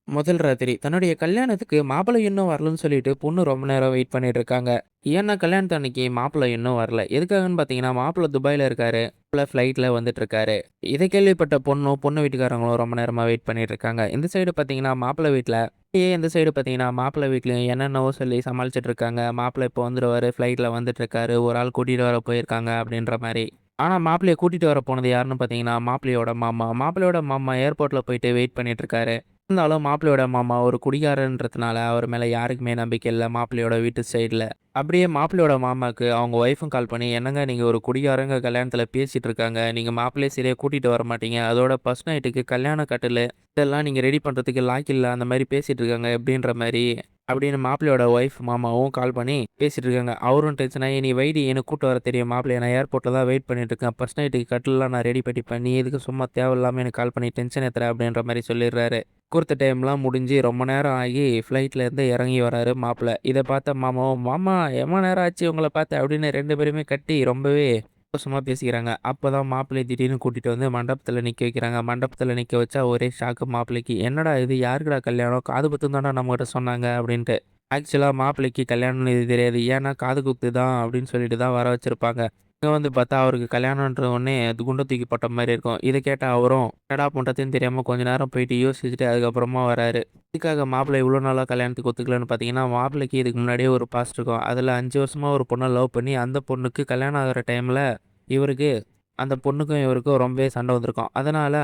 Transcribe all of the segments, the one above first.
முதல் ராத்திரி தன்னுடைய கல்யாணத்துக்கு மாப்பிள்ளை இன்னும் வரலன்னு சொல்லிட்டு பொண்ணு ரொம்ப நேரம் வெயிட் பண்ணிட்டு இருக்காங்க. ஏன்னா கல்யாணத்து அன்னைக்கு மாப்பிள்ளை இன்னும் வரல. எதுக்காகன்னு பார்த்தீங்கன்னா, மாப்பிள்ளை துபாயில இருக்காரு. ஃப்ளைட்ல வந்துட்டு இருக்காரு. இதை கேள்விப்பட்ட பொண்ணும், பொண்ணு வீட்டுக்காரங்களும் ரொம்ப நேரமா வெயிட் பண்ணிட்டு இருக்காங்க. இந்த சைடு பார்த்தீங்கன்னா, மாப்பிள்ளை வீட்ல இந்த சைடு பார்த்தீங்கன்னா, மாப்பிள்ளை வீட்லயும் என்னென்னவோ சொல்லி சமாளிச்சுட்டு இருக்காங்க. மாப்பிள்ளை இப்போ வந்துருவாரு. ஃப்ளைட்ல வந்துட்டு இருக்காரு. ஒரு ஆள் கூட்டிட்டு வர போயிருக்காங்க அப்படின்ற மாரி. ஆனா மாப்பிள்ளைய கூட்டிட்டு வர போனது யாருன்னு பார்த்தீங்கன்னா, மாப்பிள்ளையோட மாமா. மாப்பிள்ளையோட மாமா ஏர்போர்ட்ல போயிட்டு வெயிட் பண்ணிட்டு இருக்காரு. இருந்தாலும் மாப்பிள்ளையோட மாமா ஒரு குடிகாரன்றதுனால அவர் மேல யாருக்குமே நம்பிக்கை இல்ல மாப்பிள்ளையோட வீட்டு சைடுல. அப்படியே மாப்பிள்ளையோட மாமாக்கு அவங்க ஒய்ஃபும் கால் பண்ணி, "என்னங்க நீங்க ஒரு குடிகாரங்க கல்யாணத்துல பேசிட்டு இருக்காங்க. நீங்க மாப்பிள்ளைய சரியா கூட்டிட்டு வர மாட்டீங்க. அதோட ஃபர்ஸ்ட் நைட்டுக்கு கல்யாண கட்டிலு இதெல்லாம் நீங்க ரெடி பண்றதுக்கு லாய்க்கு இல்ல. அந்த மாரி பேசிட்டு இருக்காங்க." எப்படின்ற மாரி அப்படின்னு மாப்பிள்ளையோட ஒய்ஃப் மாமாவும் கால் பண்ணி பேசிட்டு இருக்காங்க. அவரும் டென்ஷன் ஆயி, "நீ வைடி எனக்கு கூட்டு வர தெரியும் மாப்பிள்ளைய. நான் ஏர்போர்ட்ல தான் வெயிட் பண்ணிட்டு இருக்கேன். ஃபர்ஸ்ட் நைட்டுக்கு கட்டில்லாம் நான் ரெடி பண்ணிப்பேன். நீ எதுக்கு சும்மா தேவையில்லாம எனக்கு கால் பண்ணி டென்ஷன் ஏத்துற?" அப்படின்ற மாரி சொல்லிடுறாரு. குடுத்த டைம்லாம் முடிஞ்சு ரொம்ப நேரம் ஆகி ஃப்ளைட்லேருந்து இறங்கி வராரு மாப்பிள. இத பார்த்த மாமாவும், "மாமா எம்மா நேரம் ஆச்சு உங்கள பார்த்து" அப்படின்னு 2 பேருமே கட்டி ரொம்பவே சந்தோஷமா பேசிக்கிறாங்க. அப்பதான் மாப்பிள்ளைய திடீர்னு கூட்டிட்டு வந்து மண்டபத்துல நிக்க வைக்கிறாங்க. மண்டபத்துல நிக்க வச்சா ஒரே ஷாக்கு மாப்பிள்ளைக்கு. "என்னடா இது யாருக்குடா கல்யாணம்? காது குத்துன்னு தான்டா நம்மகிட்ட சொன்னாங்க" அப்படின்ட்டு. ஆக்சுவலா மாப்பிள்ளைக்கு கல்யாணம்னு இது தெரியாது. ஏன்னா காது குத்து தான் அப்படின்னு சொல்லிட்டு தான் வர வச்சிருப்பாங்க. இங்க வந்து பார்த்தா அவருக்கு கல்யாணம்ன்ற உடனே அது குண்ட தூக்கி போட்ட மாரி இருக்கும். இத கேட்ட அவரும் என்னடா பண்றதுன்னு தெரியாம கொஞ்ச நேரம் போயிட்டு யோசிச்சுட்டு அதுக்கப்புறமா வராரு. எதுக்காக மாப்பிள்ளை இவ்வளோ நாளா கல்யாணத்துக்கு ஒத்துக்கலன்னு பார்த்தீங்கன்னா, மாப்பிள்ளைக்கு இதுக்கு முன்னாடியே ஒரு பாஸ்ட் இருக்கும். அதில 5 வருஷமா ஒரு பொண்ண லவ் பண்ணி, அந்த பொண்ணுக்கு கல்யாணம் ஆகுற டைம்ல இவருக்கு அந்த பொண்ணுக்கும் இவருக்கும் ரொம்பவே சண்டை வந்திருக்கும். அதனால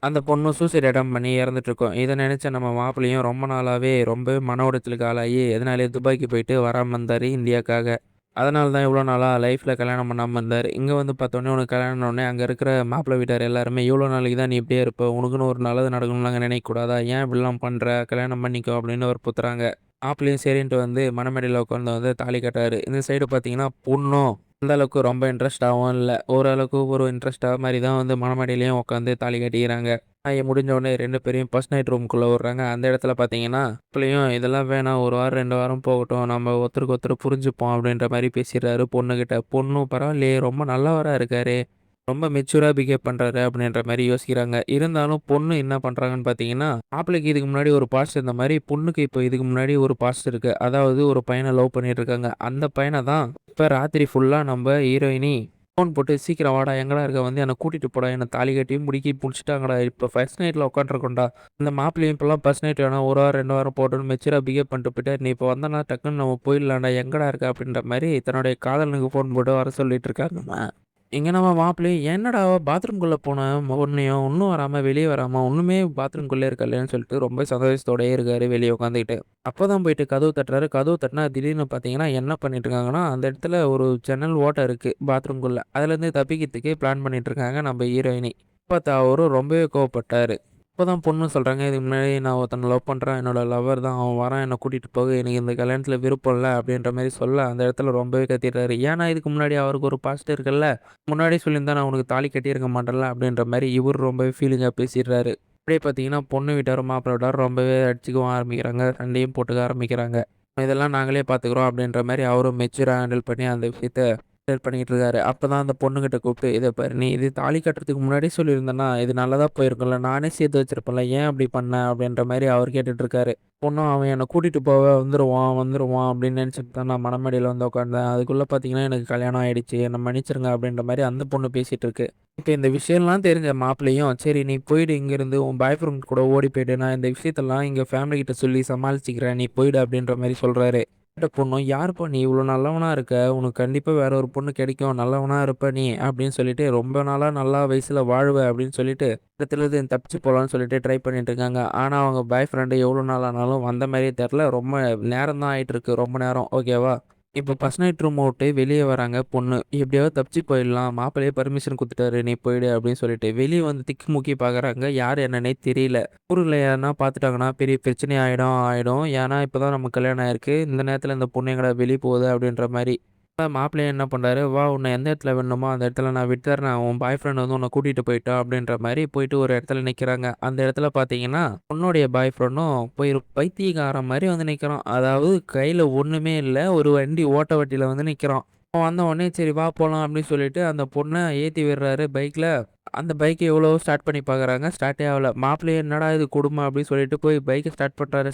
அந்த பொண்ணும் சூசைட் அட்டெம்ப்ட் பண்ணி இறந்துட்டுருக்கும். இத நினைச்ச நம்ம மாப்பிள்ளையும் ரொம்ப நாளாவே ரொம்பவே மன உளைச்சலுக்கு ஆளாகி, இதனாலேயே துபாய்க்கு போயிட்டு வராம இருந்தாரு இந்தியாக்காக. அதனால தான் இவ்வளோ நாளா லைஃப்ல கல்யாணம் பண்ணாம இருந்தாரு. இங்க வந்து பார்த்தோனே உனக்கு கல்யாணம்னோனே அங்க இருக்கிற மாப்பிள்ளை வீட்டார் எல்லாருமே, "இவ்வளோ நாளைக்கு தான் நீ இப்படியே இருப்ப. உனக்குன்னு ஒரு நல்லது நடக்கணும்னு நாங்க நினைக்கக்கூடாதா? ஏன் இப்படிலாம் பண்ற? கல்யாணம் பண்ணிக்கோ" அப்படின்னு வற்புறுத்துறாங்க. மாப்பிள்ளையும் சரின்ட்டு வந்து மணமேடையில உட்காந்து வந்து தாலி கட்டுறாரு. இந்த சைடு பார்த்தீங்கன்னா, பொண்ணும் அந்த அளவுக்கு ரொம்ப இன்ட்ரெஸ்ட்டாவும் இல்ல. ஓரளவுக்கு ஒரு இன்ட்ரெஸ்ட்டா மாரி தான் வந்து மணமேடையிலயும் உட்காந்து தாலி கட்டிக்கிறாங்க. முடிஞ்ச உடனே 2 பேரையும் ஃபர்ஸ்ட் நைட் ரூம்க்குள்ள விடுறாங்க. அந்த இடத்துல பார்த்தீங்கன்னா, மாப்பிள்ளையும் இதெல்லாம் வேணாம் 1 வாரம் 2 வாரம் போகட்டும். நம்ம ஒருத்தருக்கு ஒருத்தர் புரிஞ்சுப்போம் அப்படின்ற மாரி பேசிறாரு பொண்ணுகிட்ட. பொண்ணும் பரவாயில்லையே ரொம்ப நல்லவரா இருக்காரே! ரொம்ப மெச்சூரா பிஹேவ் பண்றாரு அப்படின்ற மாரி யோசிக்கிறாங்க. இருந்தாலும் பொண்ணு என்ன பண்றாங்கன்னு பார்த்தீங்கன்னா, மாப்பிள்ளைக்கு இதுக்கு முன்னாடி ஒரு பாஸ்ட் இருந்த மாரி, பொண்ணுக்கு இப்போ இதுக்கு முன்னாடி ஒரு பாஸ்ட் இருக்கு. அதாவது ஒரு பையன லவ் பண்ணிட்டு இருக்காங்க. அந்த பையன தான் இப்ப ராத்திரி ஃபுல்லா நம்ப ஹீரோயினி ஃபோன் போட்டு, "சீக்கிரம் வாடா, எங்கடா இருக்க? வந்து என்ன கூட்டிட்டு போடா. என்ன தாலி கட்டி முடிக்கி புடிச்சுட்டாங்கடா. இப்ப ஃபர்ஸ்ட் நைட்ல உட்காந்துருக்கோம்டா." அந்த மாப்பிள்ளையும் இப்பலாம் ஃபர்ஸ்ட் நைட் வேணாம் 1 வாரம் 2 வாரம் போட்டுன்னு மெச்சூரா பிஹேவ் பண்ணிட்டு போயிட்டாரு. "நீ இப்போ வந்தனா டக்குன்னு நம்ம போயிடலாம்டா. எங்கடா இருக்க?" அப்படின்ற மாரி தன்னுடைய காதலனுக்கு ஃபோன் போட்டு வர சொல்லிட்டு இருக்காங்கம்மா. இங்க நம்ம மாப்பிள்ளையும், "என்னடா பாத்ரூம்குள்ள போன பொண்ணையும் இன்னும் வராம, வெளிய வராம, இன்னுமே பாத்ரூம்குள்ளே இருக்கல்லைன்னு" சொல்லிட்டு ரொம்ப சந்தோஷத்தோடயே இருக்காரு வெளிய உட்காந்துக்கிட்டு. அப்பதான் போயிட்டு கதவு தட்டுறாரு. கதவு தட்டுனா திடீர்னு பார்த்தீங்கன்னா, என்ன பண்ணிட்டு இருக்காங்கன்னா, அந்த இடத்துல ஒரு ஜன்னல் ஓட்டை இருக்கு பாத்ரூம்குள்ள. அதுலேருந்து தப்பிக்கிறதுக்கு பிளான் பண்ணிட்டு இருக்காங்க நம்ம ஹீரோயினி. பார்த்தா அவரும் ரொம்பவே கோவப்பட்டாரு. அப்பதான் பொண்ணு சொல்றாங்க, "இதுக்கு முன்னாடி நான் ஒருத்தன லவ் பண்றேன். என்னோட லவ்வர் தான். அவன் வரான் என்ன கூட்டிட்டு போக. எனக்கு இந்த கல்யாணத்தில விருப்பம் இல்ல." அப்படின்ற மாரி சொல்ல, அந்த இடத்துல ரொம்பவே கத்திட்டாரு. ஏன்னா இதுக்கு முன்னாடி அவருக்கு ஒரு பாஸ்ட் இருக்குல்ல. "முன்னாடியே சொல்லியிருந்தா நான் உனக்கு தாலி கட்டியிருக்க மாட்டேன்ல." அப்படின்ற மாரி இவரு ரொம்பவே ஃபீலிங்கா பேசிடுறாரு. அப்படியே பார்த்தீங்கன்னா, பொண்ணு வீட்டாரும், மாப்பிள்ளை வீட்டாரும் ரொம்பவே அடிச்சுக்கவும் ஆரம்பிக்கிறாங்க. சண்டையும் போட்டுக்க ஆரம்பிக்கிறாங்க. "இதெல்லாம் நாங்களே பார்த்துக்குறோம்." அப்படின்ற மாரி அவரும் மெச்சூரா ஹேண்டில் பண்ணி அந்த விஷயத்த ஷேர் பண்ணிட்டு இருக்காரு. அப்பதான் அந்த பொண்ணுகிட்ட கூப்பிட்டு, "இத பாரு நீ இது தாலி கட்டுறதுக்கு முன்னாடியே சொல்லியிருந்தன்னா, இது நல்லதா போயிருக்கும்ல. நானே சேர்த்து வச்சிருப்பேன்ல. ஏன் அப்படி பண்ண?" அப்படின்ற மாரி அவர் கேட்டுட்டு இருக்காரு. பொண்ணும், "அவன் என்ன கூட்டிட்டு போக வந்துருவான், வந்துருவான் அப்படின்னு நினைச்சுட்டு தான் நான் மணமேடையில வந்து உட்காந்தேன். அதுக்குள்ள பார்த்தீங்கன்னா, எனக்கு கல்யாணம் ஆயிடுச்சு. என்ன மன்னிச்சிருங்க." அப்படின்ற மாரி அந்த பொண்ணு பேசிட்டு இருக்கு. இப்ப இந்த விஷயம்லாம் தெரிஞ்ச மாப்பிள்ளையும், "சரி நீ போயிடு இங்கேருந்து. உன் பாய் ஃப்ரெண்ட் கூட ஓடி போயிடு. நான் இந்த விஷயத்தெல்லாம் எங்க ஃபேமிலி கிட்ட சொல்லி சமாளிச்சுக்கிறேன். நீ போயிடு." அப்படின்ற மாரி சொல்றாரு. கேட்ட பொண்ணும், "யாருப்பா நீ இவ்ளோ நல்லவனா இருக்க? உனக்கு கண்டிப்பா வேற ஒரு பொண்ணு கிடைக்கும். நல்லவனா இருப்ப நீ." அப்படின்னு சொல்லிட்டு, "ரொம்ப நாளா நல்லா வயசுல வாழுவ." அப்படின்னு சொல்லிட்டு, இடத்துலருந்து தப்பிச்சு போலான்னு சொல்லிட்டு ட்ரை பண்ணிட்டு இருக்காங்க. ஆனா, அவங்க பாய் ஃப்ரெண்ட் எவ்வளோ நாள் ஆனாலும் வந்த மாரியே தெர்ல. ரொம்ப நேரம் தான் ஆயிட்டுருக்கு. ரொம்ப நேரம். ஓகேவா? இப்போ ஃபர்ஸ்ட் நைட் ரூம விட்டு வெளிய வராங்க பொண்ணு. "எப்படியாவது தப்பிச்சு போயிடலாம். மாப்பிள்ளையே பர்மிஷன் குடுத்துட்டாரு. நீ போயிடு." அப்படின்னு சொல்லிட்டு. வெளிய வந்து திக்கு முக்கி பார்க்குறாங்க. யார் என்னன்னே தெரியல. ஊருல யாருனா பார்த்துட்டாங்கன்னா, பெரிய பிரச்சனை ஆயிடும். ஏன்னா, இப்ப தான் நமக்கு கல்யாணம் ஆயிருக்கு. இந்த நேரத்தில இந்த பொண்ணு எங்கடா வெளிய போகுது அப்படின்ற மாரி. மாப்பிள்ளையும் என்ன பண்றாரு, "வா உன்ன எந்த இடத்துல விடணுமோ அந்த இடத்துல நான் விட்டுர்றேன். உன் பாய் ஃப்ரெண்ட் வந்து உன்ன கூட்டிட்டு போயிட்டான்." அப்படின்ற மாரி போயிட்டு ஒரு இடத்துல நிக்கிறாங்க. அந்த இடத்துல பார்த்தீங்கன்னா, பொண்ணுடைய பாய் ஃப்ரெண்டும் போய் ஒரு பைத்தியக்காரன் மாரி வந்து நிக்கிறான். அதாவது கையில ஒண்ணுமே இல்ல. ஒரு வண்டி ஓட்ட வண்டியில வந்து நிக்கிறான். அவன் வந்த உடனே சரி வா போலாம் அப்படின்னு சொல்லிட்டு அந்த பொண்ண ஏத்தி விடுறாரு பைக்ல. அந்த பைக்க எவ்வளவோ ஸ்டார்ட் பண்ணி பார்க்குறாங்க. ஸ்டார்ட்டே ஆகல. மாப்பிள்ளையே என்னடா இது கொடுமை அப்படின்னு சொல்லிட்டு போய் பைக்க ஸ்டார்ட் பண்றாரு.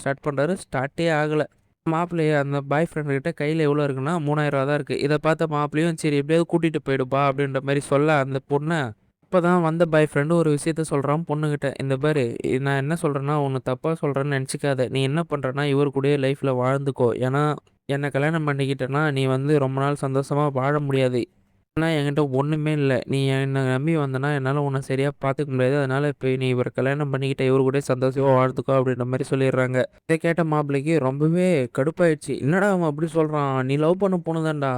ஸ்டார்ட்டே ஆகல. மாப்பிள்ளைய அந்த பாய் ஃப்ரெண்ட் கிட்ட கையில எவ்வளோ இருக்குன்னா ரூ. 3000 தான் இருக்கு. இத பார்த்த மாப்பிள்ளையும் சரி எப்படியாவது கூட்டிட்டு போயிடுப்பா அப்படின்ற மாரி சொல்ல அந்த பொண்ண அப்பதான் வந்த பாய் ஃப்ரெண்டு ஒரு விஷயத்த சொல்றான் பொண்ணுகிட்ட. இந்த பாரு நான் என்ன சொல்றேன்னா, உன்ன தப்பா சொல்றேன்னு நெனச்சுக்காத. நீ என்ன பண்றன்னா, இவரு கூடயே லைஃப்ல வாழ்ந்துக்கோ. ஏன்னா, என்ன கல்யாணம் பண்ணிக்கிட்டன்னா, நீ வந்து ரொம்ப நாள் சந்தோஷமா வாழ முடியாது. ஏன்னா என்கிட்ட ஒண்ணுமே இல்ல. நீ என்ன நம்பி வந்தன்னா, என்னால உன்ன சரியா பார்த்துக்க முடியாது. அதனால இப்ப நீ இவர கல்யாணம் பண்ணிக்கிட்ட, இவரு கூடயே சந்தோஷமா வாழ்ந்துக்கோ அப்படின்ற மாரி சொல்லிடுறாங்க. இத கேட்ட மாப்பிள்ளைக்கு ரொம்பவே கடுப்பாயிடுச்சு. என்னடா அவன் அப்படி சொல்றான்? நீ லவ் பண்ண பொண்ணு தான்டா.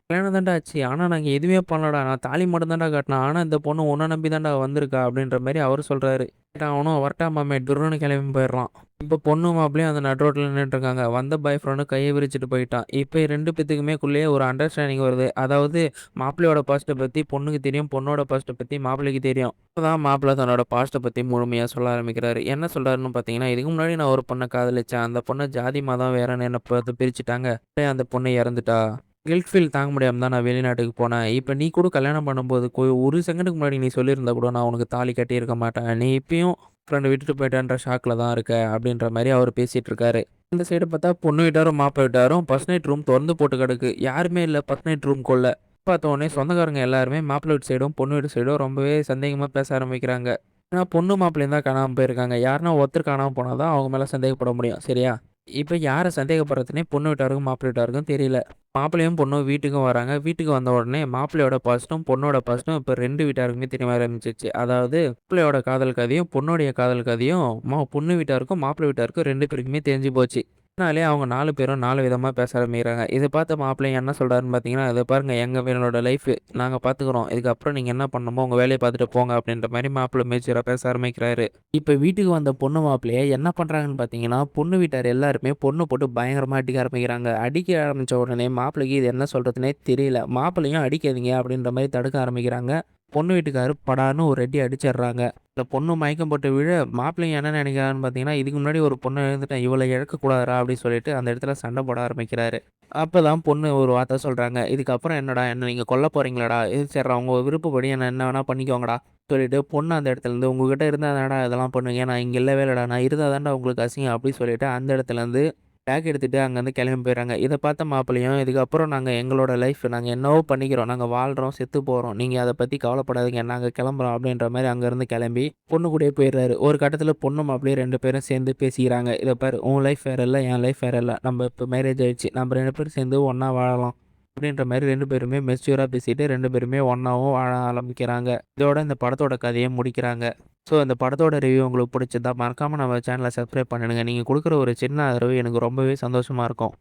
கல்யாணம் தான்டா ஆச்சு. ஆனா நாங்க எதுவுமே பண்ணலடா. நான் தாலி மட்டும் தான்டா கட்டுனேன். ஆனா இந்த பொண்ணு உன்ன நம்பி தான்டா வந்திருக்கா அப்படின்ற மாரி அவரு சொல்றாரு. கேட்டா அவனும் வரட்டா மாமே டுர்ருன்னு கிளம்பி போயிடுறான். இப்ப பொண்ணு மாப்பிள்ளையும் அந்த நடு ரோட்ல நின்னுட்டுருக்காங்க. வந்த பாய் ஃப்ரெண்டும் கைய விரிச்சுட்டு போயிட்டான். இப்ப 2 பேத்துக்குமே குள்ளேயே ஒரு அண்டர்ஸ்டாண்டிங் வருது. அதாவது மாப்பிள்ளையோட பாஸ்ட்ட பத்தி பொண்ணுக்கு தெரியும். பொண்ணோட பாஸ்ட்ட பத்தி மாப்பிள்ளைக்கு தெரியும். அப்பதான் மாப்பிள்ளை தன்னோட பாஸ்ட்ட பத்தி முழுமையா சொல்ல ஆரம்பிக்கிறாரு. என்ன சொல்றாருன்னு பார்த்தீங்கன்னா, இதுக்கு முன்னாடி நான் ஒரு பொண்ண காதலிச்சேன். அந்த பொண்ணு ஜாதி, மதம் வேறன்னு என்ன பார்த்து பிரிச்சுட்டாங்க. அந்த பொண்ணு இறந்துட்டா. கில்ட் ஃபீல் தாங்க முடியாம தான் நான் வெளிநாட்டுக்கு போனேன். இப்ப நீ கூட கல்யாணம் பண்ணும்போது ஒரு செகண்டுக்கு முன்னாடி நீ சொல்லியிருந்தா கூட நான் உனக்கு தாலி கட்டியிருக்க மாட்டேன். நீ இப்பயும் ஃப்ரெண்ட விட்டுட்டு போயிட்டேன்ற ஷாக்ல தான் இருக்க. அப்படின்ற மாரி அவரு பேசிட்டு இருக்காரு. இந்த சைடு பார்த்தா பொண்ணு வீட்டாரும், மாப்பிள்ளை வீட்டாரும் ஃபர்ஸ்ட் நைட் ரூம் தொறந்து போட்டு கிடக்கு. யாருமே இல்ல ஃபர்ஸ்ட் நைட் ரூம்குள்ள. பார்த்த உடனே சொந்தக்காரங்க எல்லாருமே மாப்பிள்ளை வீட்டு சைடும், பொண்ணு வீட்டு சைடும் ரொம்பவே சந்தேகமா பேச ஆரம்பிக்கிறாங்க. ஏன்னா பொண்ணு மாப்பிள்ளையும் தான் காணாம போயிருக்காங்க. யாருன்னா ஒருத்தர் காணாம போனா தான் அவங்க மேல சந்தேகப்பட முடியும். சரியா? இப்ப யார சந்தேகப்படுறதுன்னே பொண்ணு வீட்டாருக்கும், மாப்பிள்ளை வீட்டாருக்கும் தெரியல. மாப்பிள்ளையும் பொண்ணும் வீட்டுக்கும் வராங்க. வீட்டுக்கு வந்த உடனே மாப்பிள்ளையோட பாஸ்ட்டும், பொண்ணோட பாஸ்ட்டும் இப்ப 2 வீட்டாருக்குமே தெரிய ஆரம்பிச்சுருச்சு. அதாவது மாப்பிள்ளையோட காதல் கதையும், பொண்ணுடைய காதல் கதையும் பொண்ணு வீட்டாருக்கும், மாப்பிள்ளை வீட்டாருக்கும் 2 பேருக்குமே தெரிஞ்சு போச்சு. இதனாலயே அவங்க 4 பேரும் 4 விதமா பேச ஆரம்பிக்கிறாங்க. இத பார்த்த மாப்பிள்ளை என்ன சொல்றாருன்னு பார்த்தீங்கன்னா, "இத பாருங்க என்னோட லைஃபு. நாங்க பார்த்துக்குறோம். இதுக்கப்புறம் நீங்க என்ன பண்ணணுமோ உங்க வேலைய பார்த்துட்டு போங்க." அப்படின்ற மாரி மாப்பிள்ளை மெச்சூரா பேச ஆரம்பிக்கிறாரு. இப்ப வீட்டுக்கு வந்த பொண்ணு மாப்பிள்ளைய என்ன பண்றாங்கன்னு பார்த்தீங்கன்னா, பொண்ணு வீட்டார் எல்லாருமே பொண்ண போட்டு பயங்கரமா அடிக்க ஆரம்பிக்கிறாங்க. அடிக்க ஆரம்பிச்ச உடனே மாப்பிள்ளைக்கு இது என்ன சொல்றதுன்னே தெரியல. மாப்பிள்ளையும் அடிக்காதீங்க அப்படின்ற மாரி தடுக்க ஆரம்பிக்கிறாங்க. பொண்ணு வீட்டுக்காரரு படார்ன்னு ஒரு அடி அடிச்சிடுறாங்க. இந்த பொண்ணு மயக்கம் போட்டு விழ, மாப்பிள்ளையும் என்ன நினைக்கிறாருன்னு பார்த்தீங்கன்னா, இதுக்கு முன்னாடி ஒரு பொண்ண இழந்துட்டேன். இவள இழக்கக்கூடாதுடா அப்படின்னு சொல்லிட்டு அந்த இடத்துல சண்டை போட ஆரம்பிக்கிறாரு. அப்பதான் பொண்ணு ஒரு வார்த்தை சொல்றாங்க. "இதுக்கப்புறம் என்னடா என்ன நீங்க கொல்ல போறீங்களாடா? இது சரிடா உங்க விருப்பப்படி என்ன வேணா பண்ணிக்கோங்கடா." சொல்லிட்டு பொண்ணு அந்த இடத்துலருந்து "உங்ககிட்ட இருந்தா தானடா இதெல்லாம் பண்ணுவீங்க. நான் இங்க இல்லவே இல்லடா. நான் இருந்தா தான்டா உங்களுக்கு அசிங்கம்." அப்படி சொல்லிட்டு அந்த இடத்துலருந்து பேக் எடுத்துட்டு அங்கேருந்து கிளம்பி போயிடுறாங்க. இத பார்த்த மாப்பிள்ளையும், "இதுக்கப்புறம் நாங்க எங்களோட லைஃப் நாங்க என்னவோ பண்ணிக்கிறோம். நாங்க வாழ்றோம், செத்து போறோம். நீங்க அத பத்தி கவலைப்படாதீங்க. நாங்க கிளம்புறோம்." அப்படின்ற மாரி அங்கேருந்து கிளம்பி பொண்ணு கூடயே போயிடுறாரு. ஒரு கட்டத்தில பொண்ணும் மாப்பிள்ளையும் 2 பேரும் சேர்ந்து பேசிக்கிறாங்க. "இத பாரு உன் லைஃப் வேற இல்ல, என் லைஃப் வேற இல்ல. நம்ம இப்ப மேரேஜ் ஆயிடுச்சு. நம்ம 2 பேரும் சேர்ந்து ஒண்ணா வாழலாம்." அப்படின்ற மாரி 2 பேருமே மெச்சூரா பேசிட்டு 2 பேருமே ஒண்ணாவும் வாழ ஆரம்பிக்கிறாங்க. இதோட இந்த படத்தோட கதைய முடிக்கிறாங்க. ஸோ இந்த படத்தோட ரிவ்யூ உங்களுக்கு பிடிச்சிருந்தா மறக்காம நம்ம சேனல சப்ஸ்கிரைப் பண்ணிடுங்க. நீங்க குடுக்குற ஒரு சின்ன ஆதரவு எனக்கு ரொம்பவே சந்தோஷமா இருக்கும்.